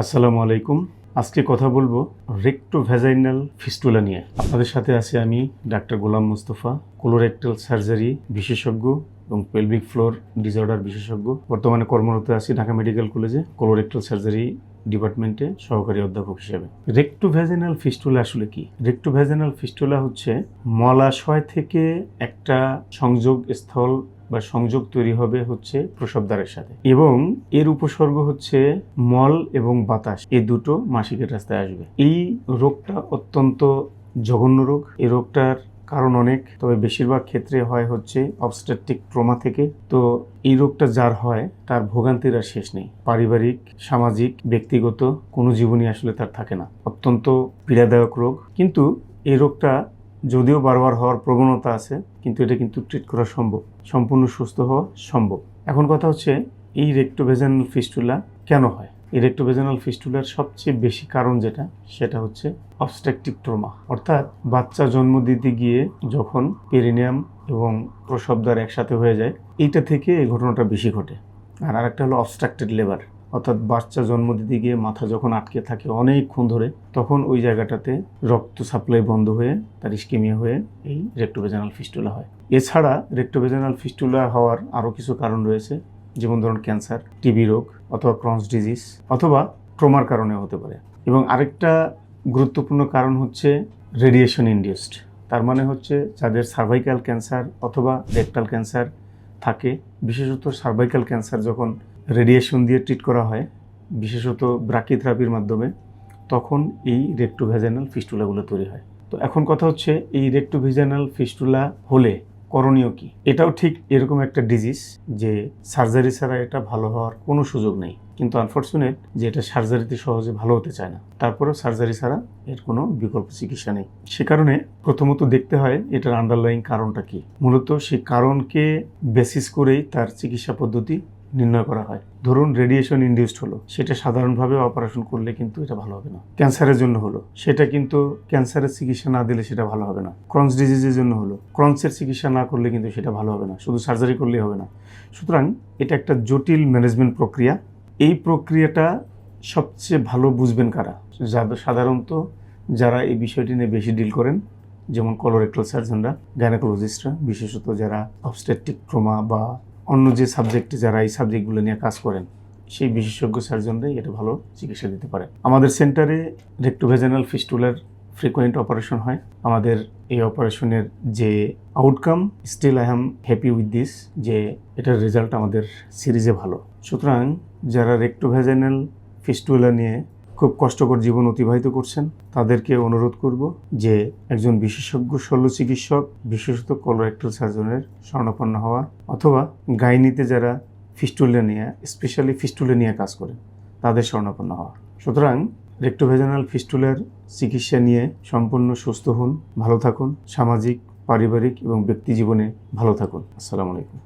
আসসালামু আলাইকুম। আজকে কথা বলবো রেক্টোভ্যাজাইনাল ফিস্টুলা নিয়ে। আপনাদের সাথে আছি আমি ডাক্তার গোলাম মুস্তফা, কোলোরেক্টাল সার্জারি বিশেষজ্ঞ এবং পেলভিক ফ্লোর ডিসঅর্ডার বিশেষজ্ঞ। বর্তমানে কর্মরত আছি ঢাকা মেডিকেল কলেজে কোলোরেক্টাল সার্জারি ডিপার্টমেন্টে সহকারী অধ্যাপক হিসেবে। রেক্টোভ্যাজাইনাল ফিস্টুলা আসলে কি? রেক্টোভ্যাজাইনাল ফিস্টুলা হচ্ছে মলাশয় থেকে একটা সংযোগ স্থল বা সংযোগ তৈরি হবে হচ্ছে প্রস্রাবদ্বারের সাথে, এবং এর উপসর্গ হচ্ছে মল এবং বাতাস, এই দুটো মাসিকের রাস্তায় আসবে। এই রোগটা অত্যন্ত জঘন্য রোগ। এই রোগটার কারণ অনেক, তবে বেশিরভাগ ক্ষেত্রে হয় হচ্ছে অবস্ট্রাকটিভ ট্রমা থেকে। তো এই রোগটা যার হয় তার ভোগান্তির আর শেষ নেই। পারিবারিক, সামাজিক, ব্যক্তিগত কোনো জীবনই আসলে তার থাকে না। অত্যন্ত পীড়াদায়ক রোগ। কিন্তু এই রোগটা যদিও বারবার হওয়ার প্রবণতা আছে, কিন্তু এটা কিন্তু ট্রিট করা সম্ভব, সম্পূর্ণ সুস্থ হওয়া সম্ভব। এখন কথা হচ্ছে এই রেক্টোভ্যাজাইনাল ফিস্টুলা কেন হয়? এই রেক্টোভ্যাজাইনাল ফিস্টুলার সবচেয়ে বেশি কারণ সেটা হচ্ছে অবস্ট্রাকটিভ ট্রমা, অর্থাৎ বাচ্চা জন্ম দিতে গিয়ে যখন পেরিনিয়াম এবং প্রসবদ্বার একসাথে হয়ে যায়, এইটা থেকে এই ঘটনাটা বেশি ঘটে। আর আরেকটা হলো অবস্ট্রাক্টেড লেবার, অর্থাৎ বাচ্চা জন্ম দিতে গিয়ে মাথা যখন আটকে থাকে অনেকক্ষণ ধরে, তখন ওই জায়গাটাতে রক্ত সাপ্লাই বন্ধ হয়ে তার ইস্কেমিয়া হয়ে এই রেক্টোভ্যাজাইনাল ফিস্টুলা হয়। এছাড়া রেক্টোভ্যাজাইনাল ফিস্টুলা হওয়ার আরও কিছু কারণ রয়েছে, যেমন ধরুন ক্যান্সার, টিবি রোগ, অথবা ক্রনস ডিজিজ, অথবা ট্রমার কারণে হতে পারে। এবং আরেকটা গুরুত্বপূর্ণ কারণ হচ্ছে রেডিয়েশন ইনডিউসড। তার মানে হচ্ছে যাদের সার্ভাইকাল ক্যান্সার অথবা রেকটাল ক্যান্সার থাকে, বিশেষত সার্ভাইকাল ক্যান্সার যখন রেডিয়েশন দিয়ে ট্রিট করা হয়, বিশেষত ব্রাকিথেরাপির মাধ্যমে, তখন এই রেক্টোভ্যাজাইনাল ফিস্টুলাগুলো তৈরি হয়। তো এখন কথা হচ্ছে এই রেক্টোভ্যাজাইনাল ফিস্টুলা হলে করণীয় কি? এটাও ঠিক এরকম একটা ডিজিজ যে সার্জারি ছাড়া এটা ভালো হওয়ার কোনো সুযোগ নেই, কিন্তু আনফর্চুনেট যে এটা সার্জারিতে সহজে ভালো হতে চায় না। তারপরেও সার্জারি ছাড়া এর কোনো বিকল্প চিকিৎসা নেই। সে কারণে প্রথমত দেখতে হয় এটার আন্ডারলাইং কারণটা কি। মূলত সেই কারণকে বেসিস করেই তার চিকিৎসা পদ্ধতি নির্ণয় করা হয়। ধরুন রেডিয়েশন ইনডিউসড হলো, সেটা সাধারণভাবে অপারেশন করলে কিন্তু এটা ভালো হবে না। ক্যান্সারের জন্য হলো, সেটা কিন্তু ক্যান্সারের চিকিৎসা না দিলে সেটা ভালো হবে না। ক্রনস ডিজিজের জন্য হলো, ক্রনসের চিকিৎসা না করলে কিন্তু সেটা ভালো হবে না, শুধু সার্জারি করলেই হবে না। সুতরাং এটা একটা জটিল ম্যানেজমেন্ট প্রক্রিয়া। এই প্রক্রিয়াটা সবচেয়ে ভালো বুঝবেন কারা? সাধারণত যারা এই বিষয়টি নিয়ে বেশি ডিল করেন, যেমন কোলোরেক্টাল সার্জনরা, গাইনোকোলজিস্টরা, বিশেষত যারা অবস্ট্রাকটিভ ট্রমা বা অন্য যে সাবজেক্টে যারা এই সাবজেক্টগুলো নিয়ে কাজ করেন, সেই বিশেষজ্ঞ সার্জনরাই এটা ভালো চিকিৎসা দিতে পারে। আমাদের সেন্টারে রেক্টোভ্যাজাইনাল ফিস্টুলার ফ্রিকোয়েন্ট অপারেশন হয়। আমাদের এই অপারেশনের যে outcome, still I am happy with this, যে এটার রেজাল্ট আমাদের সিরিজে ভালো। সুতরাং যারা রেক্টোভ্যাজাইনাল ফিস্টুলা নিয়ে খুব কষ্টকর জীবন অতিবাহিত করছেন, তাদেরকে অনুরোধ করব যে একজন বিশেষজ্ঞ শল্য চিকিৎসক, বিশেষত কোলোরেক্টাল সার্জনের শরণাপন্ন হওয়া, অথবা গাইনিতে যারা ফিস্টুলা নিয়ে, স্পেশালি ফিস্টুলা নিয়ে কাজ করেন, তাদের শরণাপন্ন হওয়া। সুতরাং রেক্টোভ্যাজাইনাল ফিস্টুলার চিকিৎসা নিয়ে সম্পূর্ণ সুস্থ হন, ভালো থাকুন, সামাজিক, পারিবারিক এবং ব্যক্তি জীবনে ভালো থাকুন। আসসালামু আলাইকুম।